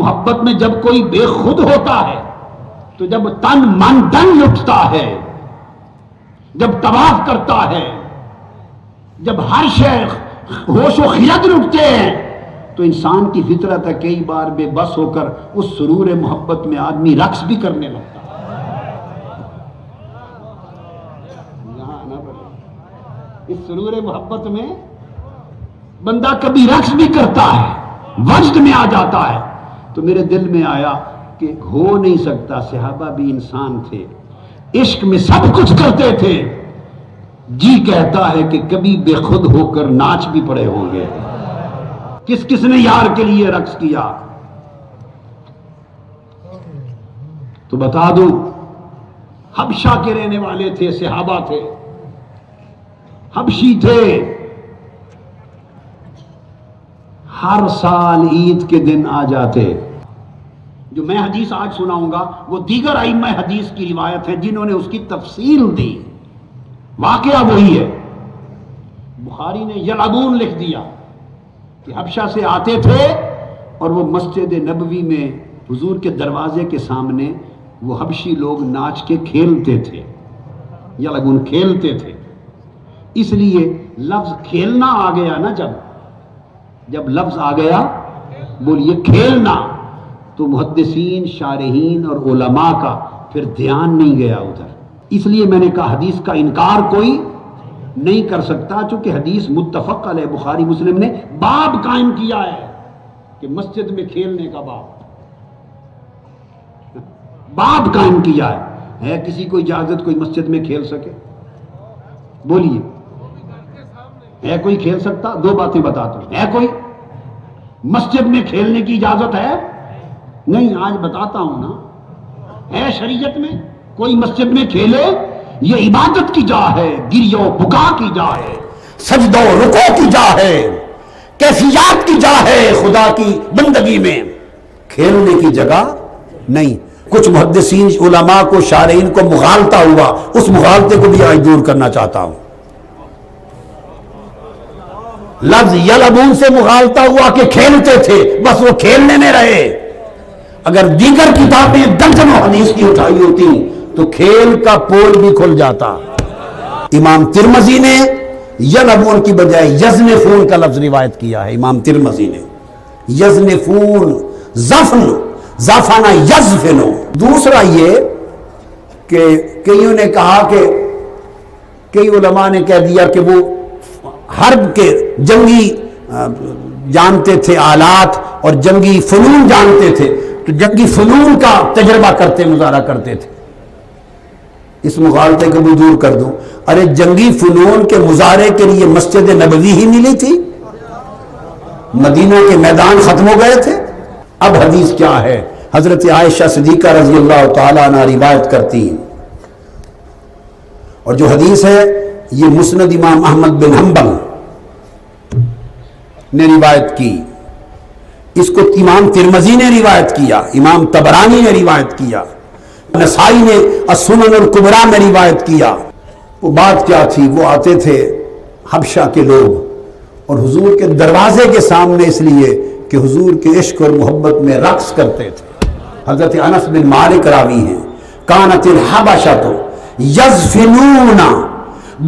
محبت میں جب کوئی بے خود ہوتا ہے تو جب تن من دن لٹتا ہے، جب طواف کرتا ہے، جب ہر شے ہوش و خرد لٹتے ہیں، تو انسان کی فطرت ہے کئی بار بے بس ہو کر اس سرور محبت میں آدمی رقص بھی کرنے لگتا ہے۔ یہاں نہ بڑھے، اس سرور محبت میں بندہ کبھی رقص بھی کرتا ہے، وجد میں آ جاتا ہے۔ تو میرے دل میں آیا کہ ہو نہیں سکتا، صحابہ بھی انسان تھے، عشق میں سب کچھ کرتے تھے، جی کہتا ہے کہ کبھی بے خود ہو کر ناچ بھی پڑے ہوں گے۔ کس کس نے یار کے لیے رقص کیا؟ تو بتا دوں، حبشہ کے رہنے والے تھے، صحابہ تھے، حبشی تھے، ہر سال عید کے دن آ جاتے۔ جو میں حدیث آج سناؤں گا وہ دیگر ائمہ حدیث کی روایت ہے جنہوں نے اس کی تفصیل دی، واقعہ وہی ہے۔ بخاری نے یلعبون لکھ دیا کہ حبشہ سے آتے تھے اور وہ مسجد نبوی میں حضور کے دروازے کے سامنے وہ حبشی لوگ ناچ کے کھیلتے تھے، یلعبون کھیلتے تھے۔ اس لیے لفظ کھیلنا آ گیا نا، جب لفظ آ گیا بولیے کھیلنا، تو محدثین، شارحین اور علماء کا پھر دھیان نہیں گیا ادھر۔ اس لیے میں نے کہا حدیث کا انکار کوئی نہیں کر سکتا، چونکہ حدیث متفق علیہ، بخاری مسلم نے باب قائم کیا ہے کہ مسجد میں کھیلنے کا باب قائم کیا ہے کسی کو اجازت کوئی مسجد میں کھیل سکے؟ بولیے، ہے کوئی کھیل سکتا؟ دو باتیں بتاتا ہوں، ہے کوئی مسجد میں کھیلنے کی اجازت ہے؟ نہیں، آج بتاتا ہوں نا، ہے شریعت میں کوئی مسجد میں کھیلے؟ یہ عبادت کی جا ہے، گریہ و بکا کی جا ہے، سجدہ و رکوع کی جا ہے، کیفیات کی جا ہے خدا کی بندگی میں، کھیلنے کی جگہ نہیں۔ کچھ محدثین، علماء کو، شارحین کو مغالطہ ہوا، اس مغالطے کو بھی آج دور کرنا چاہتا ہوں۔ لفظ یلعبون سے مغالطہ ہوا کہ کھیلتے تھے، بس وہ کھیلنے میں رہے۔ اگر دیگر کتابیں درجنوں حدیث کی اٹھائی ہوتی تو کھیل کا پول بھی کھل جاتا۔ امام ترمذی نے یلعبون کی بجائے یزنفون کا لفظ روایت کیا ہے۔ امام ترمذی نے یزنفون، زفن، زفنا یزفنو۔ دوسرا یہ کہ کئیوں نے کہا کہ کئی علماء نے کہہ دیا کہ وہ حرب کے جنگی جانتے تھے، آلات اور جنگی فنون جانتے تھے، تو جنگی فنون کا تجربہ کرتے، مظاہرہ کرتے تھے۔ اس مغالطے کو بھی دور کر دوں، ارے جنگی فنون کے مظاہرے کے لیے مسجد نبوی ہی ملی تھی، مدینہ کے میدان ختم ہو گئے تھے۔ اب حدیث کیا ہے؟ حضرت عائشہ صدیقہ رضی اللہ تعالیٰ عنہ روایت کرتی ہیں، اور جو حدیث ہے یہ مسند امام احمد بن حنبل نے روایت کی، اس کو امام ترمذی نے روایت کیا، امام طبرانی نے روایت کیا، نسائی نے السنن الکبریٰ میں روایت کیا۔ وہ بات کیا تھی؟ وہ آتے تھے حبشہ کے لوگ اور حضور کے دروازے کے سامنے، اس لیے کہ حضور کے عشق اور محبت میں رقص کرتے تھے۔ حضرت انس بن مالک راوی ہیں، کانت الحبشۃ یزفنون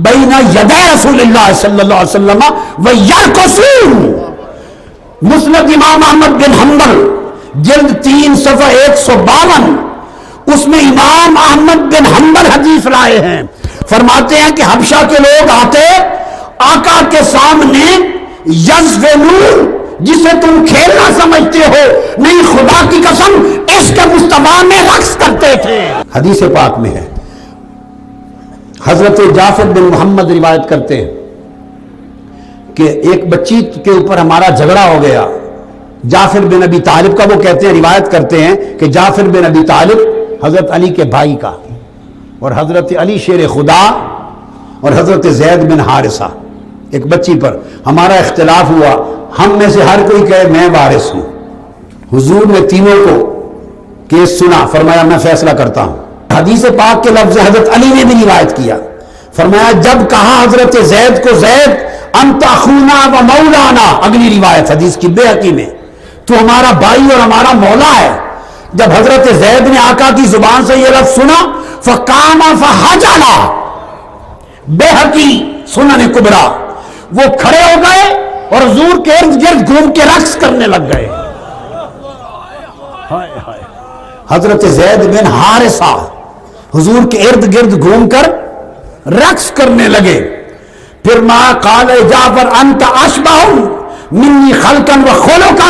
بین یدی رسول اللہ صلی اللہ علیہ وسلم ویرقصون۔ مسند امام احمد بن حنبل جلد 3 صفحہ 152، اس میں امام احمد بن حنبل حدیث لائے ہیں، فرماتے ہیں کہ حبشہ کے لوگ آتے آقا کے سامنے، یزفنون جسے تم کھیلنا سمجھتے ہو، نہیں خدا کی قسم عشق مصطفیٰ میں رقص کرتے تھے۔ حدیث پاک میں ہے، حضرت جعفر بن محمد روایت کرتے ہیں کہ ایک بچی کے اوپر ہمارا جھگڑا ہو گیا۔ جعفر بن ابی طالب کا، وہ کہتے ہیں، روایت کرتے ہیں کہ جعفر بن ابی طالب حضرت علی کے بھائی کا، اور حضرت علی شیر خدا اور حضرت زید بن حارثہ، ایک بچی پر ہمارا اختلاف ہوا، ہم میں سے ہر کوئی کہے میں وارث ہوں۔ حضور نے تینوں کو کیس سنا، فرمایا میں فیصلہ کرتا ہوں۔ حدیث پاک کے لفظ حضرت علی نے بھی روایت کیا، فرمایا جب کہا حضرت زید کو، زید انت اخونا و مولانا، اگلی روایت حدیث کی بیہقی میں، تو ہمارا بھائی اور ہمارا مولا ہے. جب حضرت زید نے آقا کی زبان سے یہ لفظ سنا فقام فحجلا، بیہقی سنن کبریٰ، وہ کھڑے ہو گئے اور حضور کے ارد گرد گھوم کے رقص کرنے لگ گئے. حضرت زید بن حارثہ حضور کے ارد گرد گھوم کر رقص کرنے لگے. پھر ما قال جعفر انت اشبہ منی خلقا و خلقا،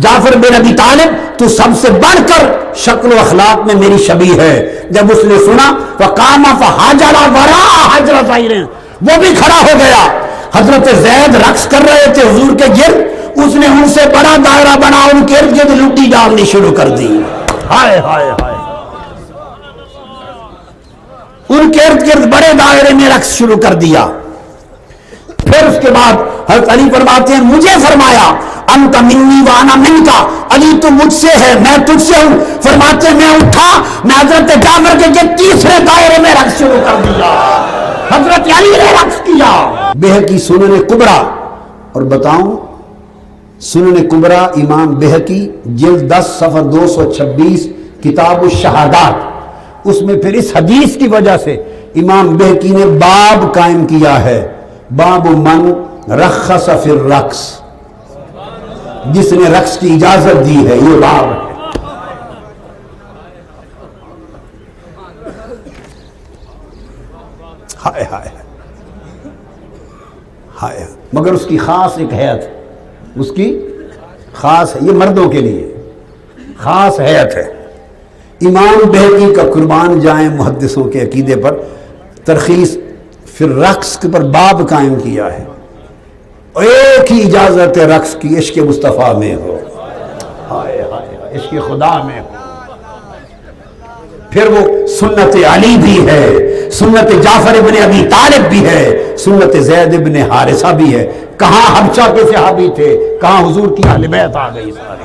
جعفر بن ابی طالب تو سب سے بڑھ کر شکل و اخلاق میں میری شبیہ ہے. جب اس نے سنا فقام فحجل وراء حجرۃ عیر، وہ بھی کھڑا ہو گیا. حضرت زید رقص کر رہے تھے حضور کے گرد، اس نے ان سے بڑا دائرہ بنا ان کے ارد گرد لوٹی ڈالنی شروع کر دی. ہائے ہائے ہائے، ان کے ارد گرد بڑے دائرے میں رقص شروع کر دیا. پھر اس کے بعد حضرت علی فرماتے ہیں مجھے فرمایا انت منی وانا منکا، علی تو مجھ سے ہے میں تجھ سے ہوں. فرماتے میں اٹھا، میں حضرت جعفر کے تیسرے دائرے میں رقص شروع کر دیا. حضرت علی نے رقص کیا. بیہقی سنن کبریٰ، اور بتاؤں سنن کبریٰ امام بیہقی جلد 10 صفحہ 226 کتاب الشہادات، اس میں پھر اس حدیث کی وجہ سے امام بیہقی نے باب قائم کیا ہے، باب من رخص فی الرقص، جس نے رقص کی اجازت دی ہے، یہ باب ہے. ہائے ہائے ہائے، مگر اس کی خاص ایک حیت، اس کی خاص ہے، یہ مردوں کے لیے خاص حیت ہے. امام بیہقی کا قربان جائیں محدثوں کے عقیدے پر ترخیص فی الرقص کے پر باب قائم کیا ہے. ایک ہی اجازت رقص کی عشق مصطفیٰ میں ہو، ہائے ہائے عشق خدا میں ہو. پھر وہ سنت علی بھی ہے، سنت جعفر ابن ابی طالب بھی ہے، سنت زید ابن حارثہ بھی ہے. کہاں حبشہ کے صحابی تھے، کہاں حضور کی اہل بیت آ گئی ساری.